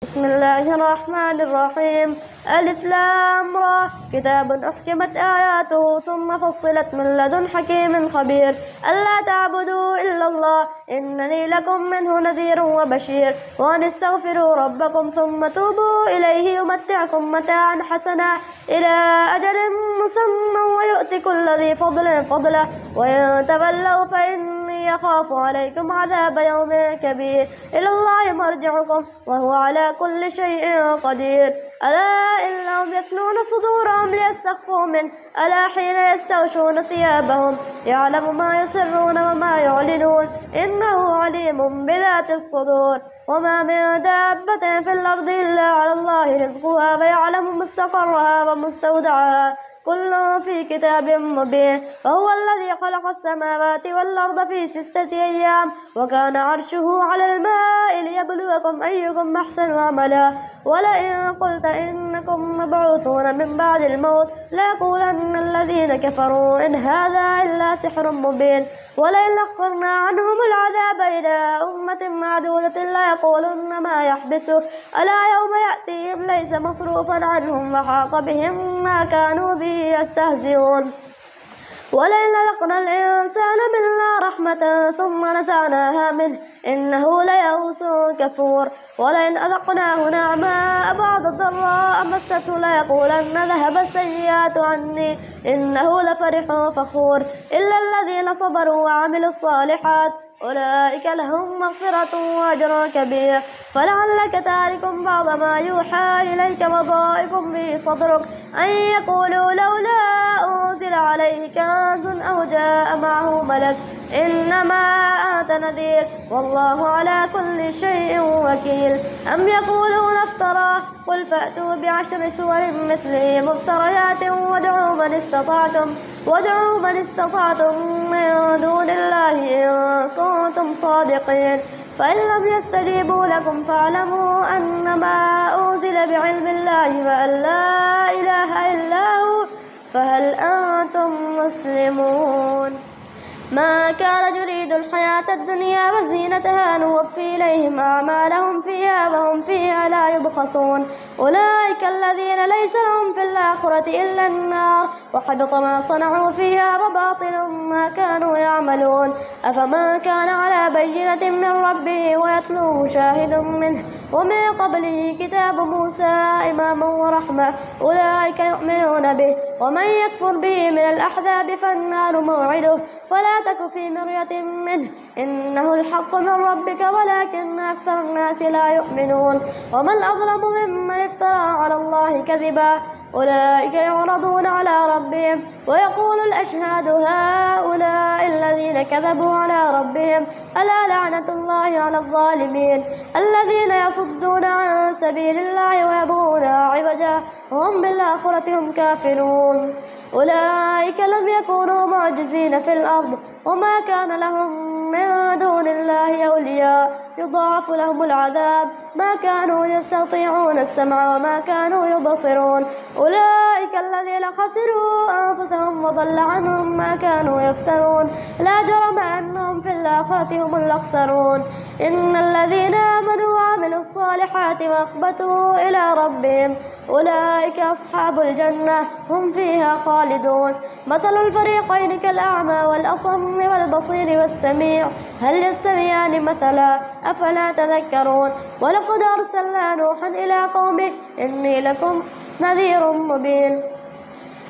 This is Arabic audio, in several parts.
بسم الله الرحمن الرحيم. ألف لام را، كتاب أحكمت آياته ثم فصلت من لدن حكيم خبير، ألا تعبدوا إلا الله إنني لكم منه نذير وبشير، وأن استغفروا ربكم ثم توبوا إليه يمتعكم متاعا حسنا إلى أجل مسمى ويؤتي كل ذي فضل فضله، وإن تولوا فإني أخاف عليكم عذاب يوم كبير. إلى الله مرجعكم وهو على كل شيء قدير. ألا إنهم يثنون صدورهم ليستخفوا منه، ألا حين يستغشون ثيابهم يعلم ما يسرون وما يعلنون، إنه عليم بذات الصدور. وما من دابة في الأرض إلا على الله رزقها ويعلم مستقرها ومستودعها، كل في كتاب مبين. وهو الذي خلق السماوات والأرض في 6 أيام وكان عرشه على الماء ليبلوكم أيكم أحسن عملا. ولئن قلت إنكم مبعوثون من بعد الموت ليقولن الذين كفروا إن هذا إلا سحر مبين. ولئن أخرنا عنهم العذاب إلى أمة معدودة ليقولن ما يحبسه، ألا يوم يأتيهم ليس مصروفا عنهم وحاق بهم ما كانوا به يستهزئون. ولئن أذقنا الإنسان منا رحمة ثم نزعناها منه إنه ليئوس كفور. ولئن أذقناه نعماء بعد الضراء مسته ليقولن ذهب السيئات عني إنه لفرح فخور. إلا الذين صبروا وعملوا الصالحات أولئك لهم مغفرة وأجر كبير. فلعلك تارك بعض ما يوحى إليك وضائق به صدرك أن يقولوا لولا أنزل عليه كنز أو جاء معه ملك، إنما أنت نذير والله على كل شيء وكيل. أم يقولون افتراه، قل فأتوا ب10 سور مثله مفتريات وادعوا من استطعتم من دون الله إن كنتم صادقين. فإن لم يستجيبوا لكم فاعلموا أنما أنزل بعلم الله وأن لا إله إلا هو، فهل أنتم مسلمون؟ ما كان يريد الحياة الدنيا وزينتها نوفي إليهم أعمالهم فيها وهم فيها لا يبخسون. أولئك الذين ليس لهم في الآخرة إلا النار وحبط ما صنعوا فيها وباطل ما كانوا يعملون. أفمن كان على بينة من ربه ويتلوه شاهد منه ومن قبله كتاب موسى إماما ورحمة أولئك يؤمنون به، ومن يكفر به من الأحزاب فالنار موعده فلا تك في مرية منه إنه الحق من ربك ولكن أكثر الناس لا يؤمنون. ومن أظلم ممن افترى على الله كذبا أولئك يعرضون على ربهم ويقول الأشهاد هؤلاء الذين كذبوا على ربهم ألا لعنة الله على الظالمين الذين يصدون عن سبيل الله ويبغونها عوجا وهم بالآخرة هم كافرون. أولئك لم يكونوا معجزين في الأرض وما كان لهم من دون الله أولياء يضاعف لهم العذاب ما كانوا يستطيعون السمع وما كانوا يبصرون. أولئك الذين خسروا أنفسهم وضل عنهم ما كانوا يفترون، لا جرم أنهم في الآخرة هم الأخسرون. إن الذين آمنوا وعملوا الصالحات وأخبتوا إلى ربهم أولئك أصحاب الجنة هم فيها خالدون. مثل الفريقين كالأعمى والأصم والبصير والسميع هل يستويان مثلا أفلا تذكرون. ولقد أرسلنا نوحا إلى قومه إني لكم نذير مبين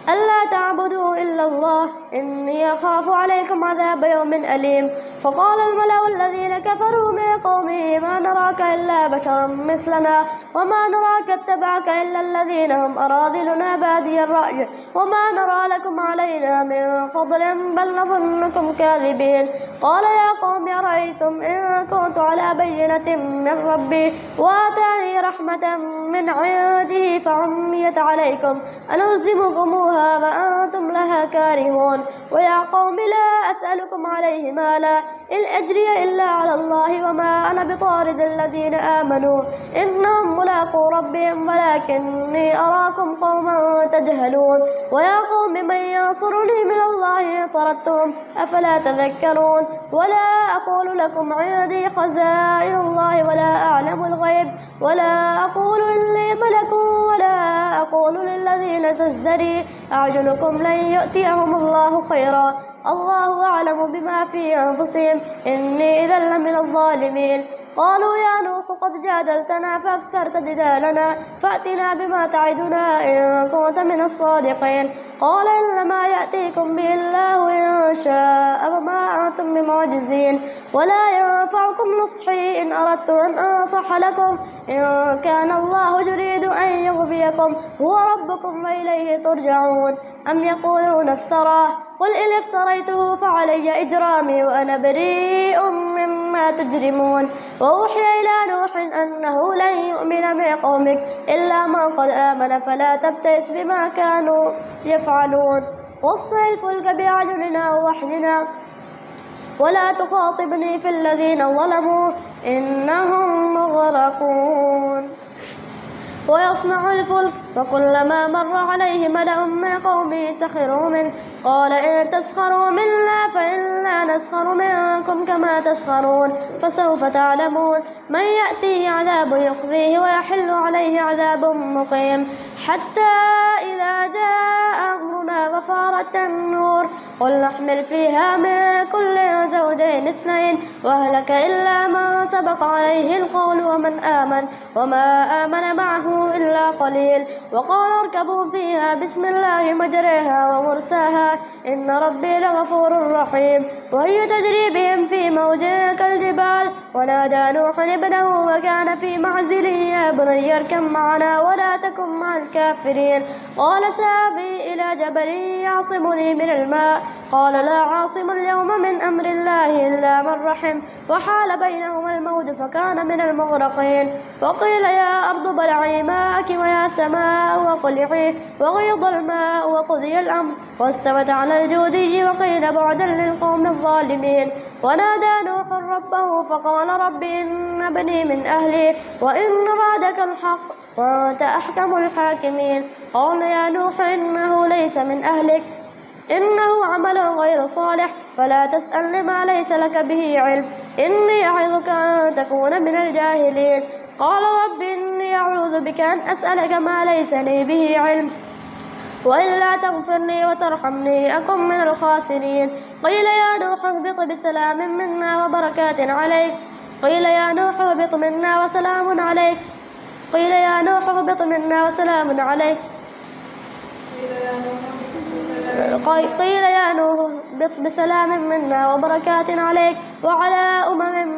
ألا تعبدوا إلا الله إني أخاف عليكم عذاب يوم أليم. فقال الملأ الذين كفروا من قومه ما نراك إلا بشرا مثلنا وما نراك اتبعك إلا الذين هم أراذلنا بادي الرأي وما نرى لكم علينا من فضل بل نظنكم كاذبين. قال يا قوم أرأيتم إن كنت على بينة من ربي وآتاني رحمة من عنده فعميت عليكم أنلزمكموها وأنتم لها كارهون. ويا قوم لا أسألكم عليه مالا إن أجري إلا على الله وما أنا بطارد الذين آمنوا إنهم ملاقو اتقوا ربهم ولكني أراكم قوما تجهلون ويا قوم من ينصرني من الله إن طردتم أفلا تذكرون ولا أقول لكم عندي خزائن الله ولا أعلم الغيب ولا أقول إني ملك ولا أقول للذين تزدري أعينكم لن يؤتيهم الله خيرا الله أعلم بما في أنفسهم إني إذا لمن الظالمين قالوا يا نوح قد جادلتنا فأكثرت جدالنا فأتنا بما تعدنا إن كنت من الصادقين قال إنما يأتيكم به الله إن شاء وما أنتم بمعجزين ولا ينفعكم نصحي إن أردت أن أنصح لكم إن كان الله يريد أن يغويكم هو ربكم وإليه ترجعون أم يقولون افتراه قل إن افتريته فعلي إجرامي وأنا بريء مما تجرمون وأوحي إلى نوح أنه لن يؤمن من قومك إلا من قد آمن فلا تبتئس بما كانوا يفعلون واصنع الفلك بأعيننا ووحينا ولا تخاطبني في الذين ظلموا إنهم مغرقون ويصنع الفلك وكلما مر عليه ملأ من قومه سخروا منه قال إن تسخروا منا فإنا نسخر منكم كما تسخرون فسوف تعلمون من يأتيه عذاب يخزيه ويحل عليه عذاب مقيم حتى إذا جاء أمرنا وفارت النور قل نحمل فيها من كل زوجين اثنين وأهلك إلا من سبق عليه القول وما آمن معه إلا قليل وقال اركبوا فيها بسم الله مجريها ومرساها إن ربي لغفور رحيم وهي تجري بهم في موج كالجبال ونادى نوح ابنه وكان في معزل يا بني اركب معنا ولا تكن مع الكافرين قال سآوي إلى جبل يعصمني من الماء قال لا عاصم اليوم من أمر الله إلا من رحم وحال بينهما الموج فكان من المغرقين وقيل يا أرض بلعي ماءك ويا سماء وقلعي وغيض الماء وقضي الأمر واستوت على الجودي وقيل بعدا للقوم الظالمين ونادى نوح ربه فقال رب إن ابني من أهلي وإن وعدك الحق وأنت أحكم الحاكمين قال يا نوح إنه ليس من أهلك إنه عمل غير صالح فلا تسأل ما ليس لك به علم إني أعظك أن تكون من الجاهلين قال رب إني أعوذ بك أن أسألك ما ليس لي به علم وإلا تغفرني وترحمني أكن من الخاسرين قيل يا نوح اهبط بسلام منا وبركات عليك قيل يا نوح اهبط منا وسلام عليك قيل يا نوح اهبط منا وسلام عليك قيل يا نوح اهبط بسلام منا وبركات عليك وعلى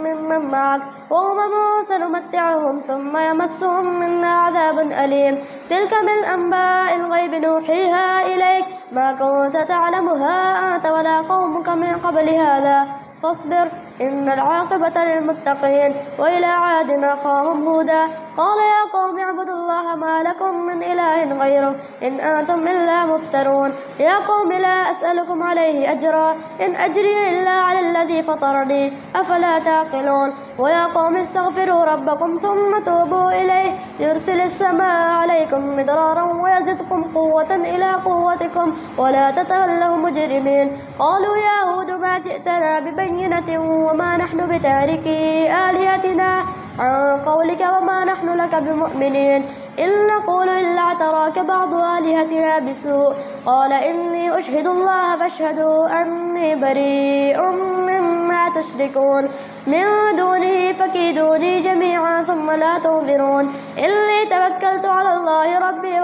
ممن معك وأمم سنمتعهم ثم يمسهم منا عذاب أليم تلك من أنباء الغيب نوحيها إليك ما كنت تعلمها أنت ولا قومك من قبل هذا فاصبر إن العاقبة للمتقين وإلى عاد أخاهم هودا قال يا قوم اعبدوا الله ما لكم من إله غيره إن أنتم إلا مفترون يا قوم لا أسألكم عليه أجرا إن أجري إلا على الذي فطرني أفلا تعقلون ويا قوم استغفروا ربكم ثم توبوا إليه يرسل السماء عليكم مدرارا ويزدكم قوة إلى قوتكم ولا تتولوا مجرمين قالوا يا هود ما جئتنا ببينة وما نحن بتاركي آلهتنا عن قولك وما نحن لك بمؤمنين إن نقول إلا اعتراك بعض آلهتنا بسوء قال إني أشهد الله فاشهدوا أني بريء مما تشركون من دونه فكيدوني جميعا ثم لا تنظرون إني توكلت على الله ربي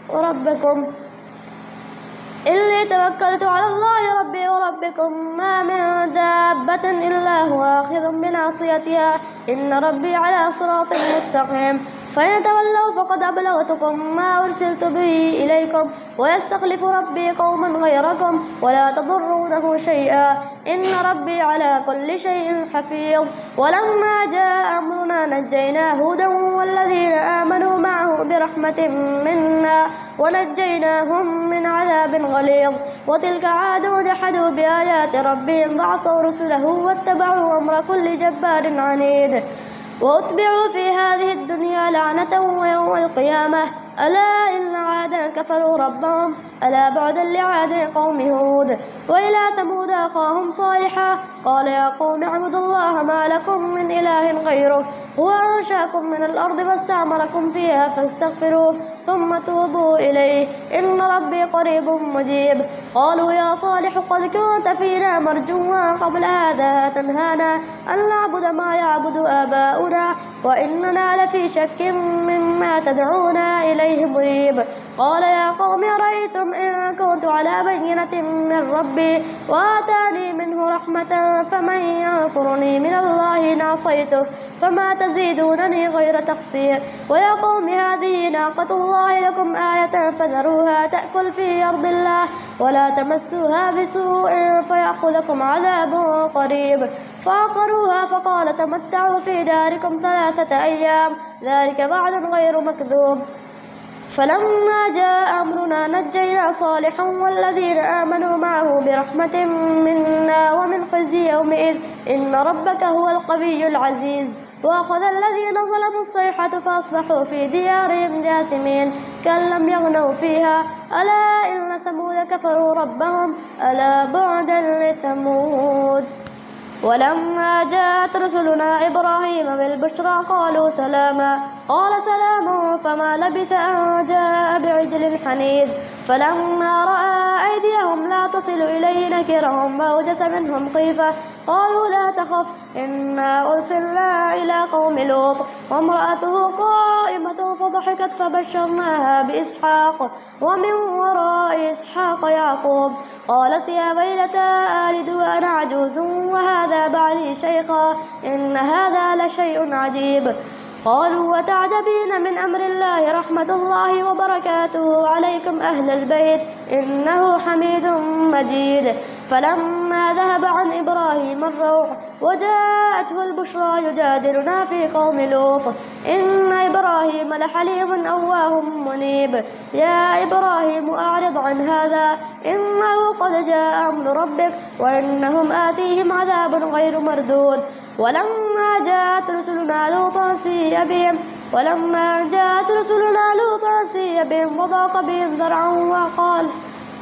وربكم إني توكلت على الله ربي وربكم ما من دابة إلا هو آخذ بناصيتها إن ربي على صراط مستقيم فإن تولوا فقد أبلغتكم ما أرسلت به إليكم ويستخلف ربي قوما غيركم ولا تضرونه شيئا إن ربي على كل شيء حفيظ ولما جاء أمرنا نجينا هودا والذين آمنوا معه برحمة منا ونجيناهم من عذاب غليظ وتلك عاد جحدوا بآيات ربهم وعصوا رسله واتبعوا أمر كل جبار عنيد وأتبعوا في هذه الدنيا لعنة ويوم القيامة. ألا إن عادا كفروا ربهم ألا بعدا لعاد قوم هود. وإلى ثمود أخاهم صالحا قال يا قوم اعبدوا الله ما لكم من إله غيره هو أنشأكم من الأرض واستعمركم فيها فاستغفروه ثم توبوا إليه إن ربي قريب مجيب. قالوا يا صالح قد كنت فينا مرجوا قبل هذا تنهانا أن نعبد ما يعبد آباؤنا وإننا لفي شك مما تدعونا إليه مريب. قال يا قوم أرأيتم إن كنت على بينة من ربي وآتاني منه رحمة فمن ينصرني من الله إن عصيته فما تزيدونني غير تقصير. ويا قوم هذه ناقة الله لكم آية فذروها تأكل في أرض الله ولا تمسوها بسوء فيأخذكم عذاب قريب. فعقروها فقال تمتعوا في داركم 3 أيام ذلك وعد غير مكذوب. فلما جاء أمرنا نجينا صالحا والذين آمنوا معه برحمة منا ومن خزي يومئذ إن ربك هو القوي العزيز. وأخذ الذين ظلموا الصيحة فأصبحوا في ديارهم جاثمين كأن لم يغنوا فيها ألا إن ثمود كفروا ربهم ألا بعدا لثمود. ولما جاءت رسلنا إبراهيم بالبشرى قالوا سلاما قال سلام فما لبث أن جاء بعجل حنيذ. فلما رأى أيديهم لا تصل إليه نكرهم وأوجس منهم خيفة قالوا لا تخف إنا أرسلنا إلى قوم لوط وامرأته قائمة فضحكت فبشرناها بإسحاق ومن وراء إسحاق يعقوب. قالت يا ويلتى آلد وأنا عجوز وهذا بعلي شيخا إن هذا لشيء عجيب. قالوا وتعجبين من أمر الله رحمة الله وبركاته عليكم أهل البيت إنه حميد مجيد. فلما ذهب عن إبراهيم الروع وجاءته البشرى يجادلنا في قوم لوط إن إبراهيم لحليم أواه منيب. يا إبراهيم أعرض عن هذا إنه قد جاء أمر ربك وإنهم آتيهم عذاب غير مردود. ولما جاءت رسلنا لوطا سيء بهم وضاق بهم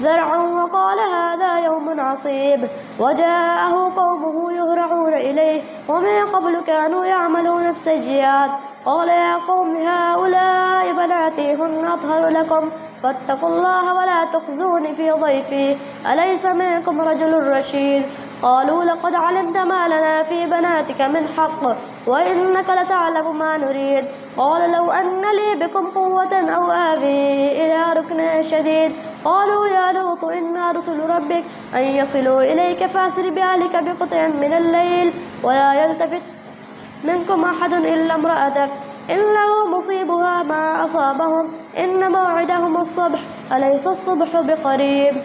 ذرعا وقال هذا يوم عصيب. وجاءه قومه يهرعون إليه ومن قبل كانوا يعملون السيئات. قال يا قوم هؤلاء بناتي هن أطهر لكم فاتقوا الله ولا تخزوني في ضيفي أليس منكم رجل رشيد. قالوا لقد علمت ما لنا في بناتك من حق وإنك لتعلم ما نريد. قال لو أن لي بكم قوة أو آوي إلى ركن شديد. قالوا يا لوط إنا رسل ربك أن يصلوا إليك فأسر بأهلك بقطع من الليل ولا يلتفت منكم أحد إلا امرأتك إنه مصيبها ما أصابهم إن موعدهم الصبح أليس الصبح بقريب.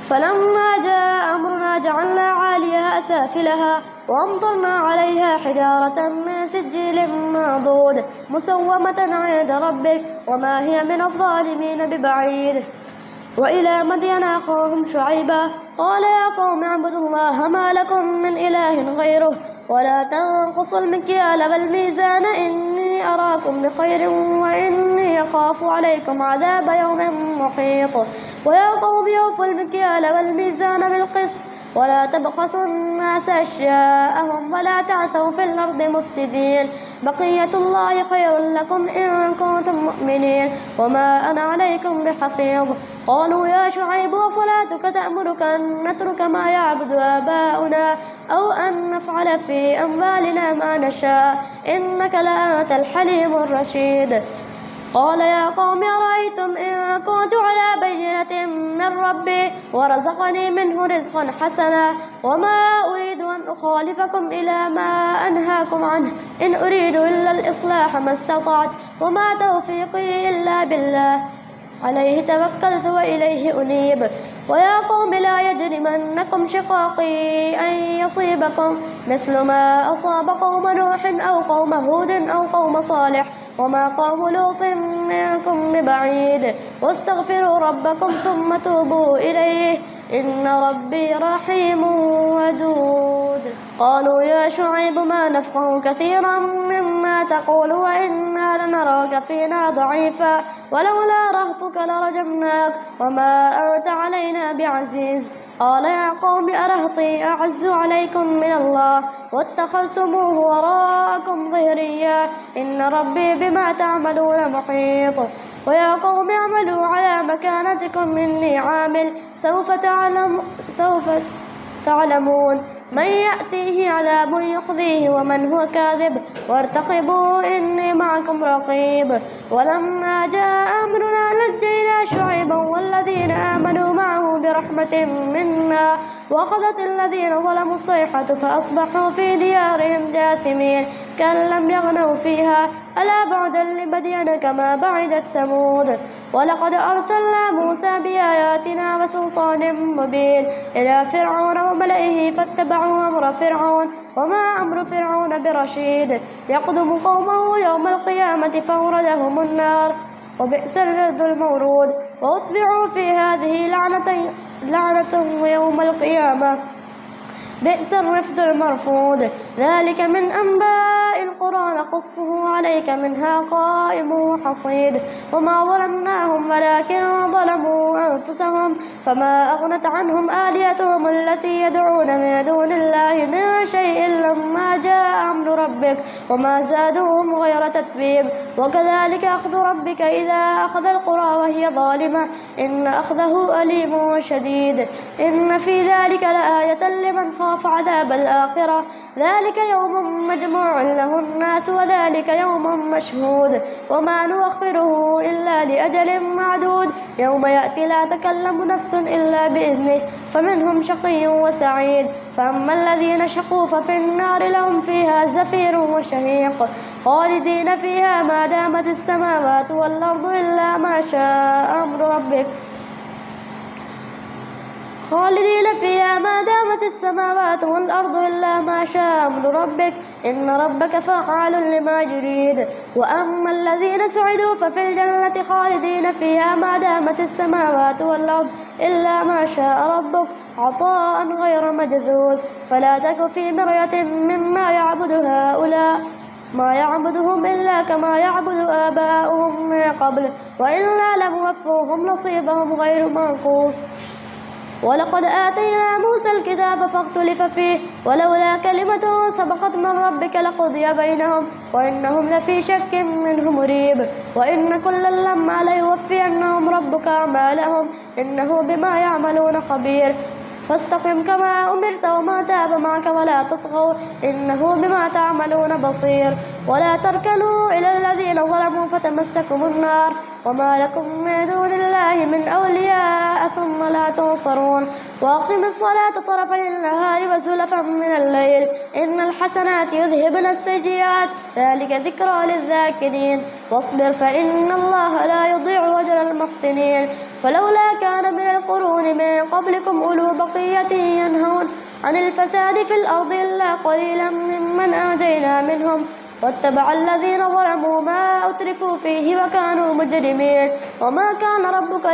فلما جاء أمرنا جعلنا عاليها سافلها وأمطرنا عليها حجارة من سجيل منضود مسومة عند ربك وما هي من الظالمين ببعيد. وإلى مدين أخاهم شعيبا قال يا قوم اعبدوا الله ما لكم من إله غيره ولا تنقصوا المكيال والميزان إني أراكم بخير وإني أخاف عليكم عذاب يوم محيط. ويا قوم أوفوا المكيال والميزان بالقسط ولا تبخسوا الناس أشياءهم ولا تعثوا في الأرض مفسدين بقية الله خير لكم إن كنتم مؤمنين وما أنا عليكم بحفيظ. قالوا يا شعيب وصلاتك تأمرك أن نترك ما يعبد آباؤنا أو أن نفعل في أموالنا ما نشاء إنك لأنت الحليم الرشيد. قال يا قوم أرأيتم إن كنت على بينة من ربي ورزقني منه رزقا حسنا وما أريد أن أخالفكم إلى ما أنهاكم عنه إن أريد إلا الإصلاح ما استطعت وما توفيقي إلا بالله عليه توكلت وإليه أنيب. ويا قوم لا يجرمنكم شقاقي أن يصيبكم مثل ما أصاب قوم نوح أو قوم هود أو قوم صالح وما قوم لوط منكم ببعيد واستغفروا ربكم ثم توبوا إليه إن ربي رحيم ودود. قالوا يا شعيب ما نفقه كثيرا مما تقول وإنا لنراك فينا ضعيفا ولولا رهطك لرجمناك وما أنت علينا بعزيز. قال يا قوم أرهطي أعز عليكم من الله واتخذتموه وراءكم ظهريا إن ربي بما تعملون محيط. ويا قوم اعملوا على مكانتكم إني عامل سوف تعلمون من يأتيه عذاب يخزيه ومن هو كاذب وارتقبوا إني معكم رقيب. ولما جاء أمرنا نجينا شعيبا والذين آمنوا معه برحمة منا وأخذت الذين ظلموا الصيحة فأصبحوا في ديارهم جاثمين كأن لم يغنوا فيها ألا بعدا لمدين كما بعدت ثمود. ولقد أرسلنا موسى بآياتنا وسلطان مبين إلى فرعون وملئه فاتبعوا أمر فرعون وما أمر فرعون برشيد يقدم قومه يوم القيامة فأوردهم النار وبئس الورد المورود وأتبعوا في هذه لعنة يوم القيامة بئس الرفد المرفود. ذلك من أنباء القرى نقصه عليك منها قائم وحصيد. وما ظلمناهم ولكن ظلموا أنفسهم فما أغنت عنهم آلهتهم التي يدعون من دون الله من شيء لما جاء أمر ربك وما زادوهم غير تتبيب. وكذلك أخذ ربك إذا أخذ القرى وهي ظالمة إن أخذه أليم شديد. إن في ذلك لآية لمن خاف عذاب الآخرة ذلك يوم مجموع له الناس وذلك يوم مشهود وما نؤخره إلا لأجل معدود يوم يأتي لا تكلم نفس إلا بإذنه فمنهم شقي وسعيد. فأما الذين شقوا ففي النار لهم فيها زفير وشهيق خالدين فيها ما دامت السماوات والأرض إلا ما شاء أمر ربك خالدين فيها ما دامت السماوات والأرض إلا ما شاء أمر ربك إن ربك فعال لما يريد. وأما الذين سعدوا ففي الجنة خالدين فيها ما دامت السماوات والأرض إلا ما شاء ربك عطاء غير مجذوذ. فلا تك في مرية مما يعبد هؤلاء ما يعبدهم إلا كما يعبد آباؤهم من قبل وإلا لموفوهم نصيبهم غير منقوص. ولقد آتينا موسى الكتاب فاختلف فيه ولولا كلمة سبقت من ربك لقضي بينهم وإنهم لفي شك منه مريب. وإن كلا لما ليوفينهم ربك أعمالهم إنه بما يعملون خبير. فاستقم كما أمرت وما تاب معك ولا تطغوا إنه بما تعملون بصير. ولا تركنوا إلى الذين ظلموا فتمسكم النار وما لكم من دون الله من أولياء ثم لا تنصرون. وأقم الصلاة طرفي النهار وزلفا من الليل إن الحسنات يذهبن السيئات ذلك ذكرى للذاكرين. واصبر فإن الله لا يضيع أجر المحسنين. فلولا كان من القرون من قبلكم أولو بقية ينهون عن الفساد في الأرض إلا قليلا ممن أنجينا منهم واتبع الذين ظلموا ما أترفوا فيه وكانوا مجرمين. وما كان ربك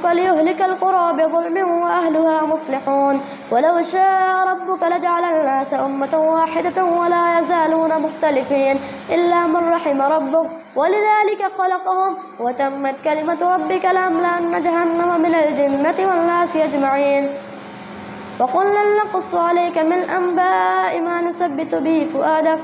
ليهلك القرى بظلم وأهلها مصلحون. ولو شاء ربك لجعل الناس أمة واحدة ولا يزالون مختلفين إلا من رحم ربك ولذلك خلقهم وتمت كلمة ربك لأملأن جهنم من الجنة والناس أجمعين. وقلنا نقص عليك من أنباء ما نثبت به فؤادك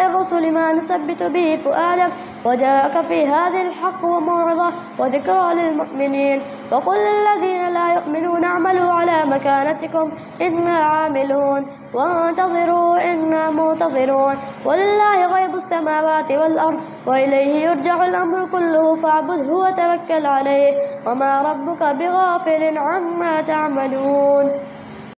الرسل ما نثبت به فؤادك وجاءك في هذه الحق وموعظة وذكرى للمؤمنين. وقل للذين لا يؤمنون اعملوا على مكانتكم إنا عاملون وانتظروا إنا منتظرون. ولله غيب السماوات والأرض وإليه يرجع الأمر كله فاعبده وتوكل عليه وما ربك بغافل عما تعملون.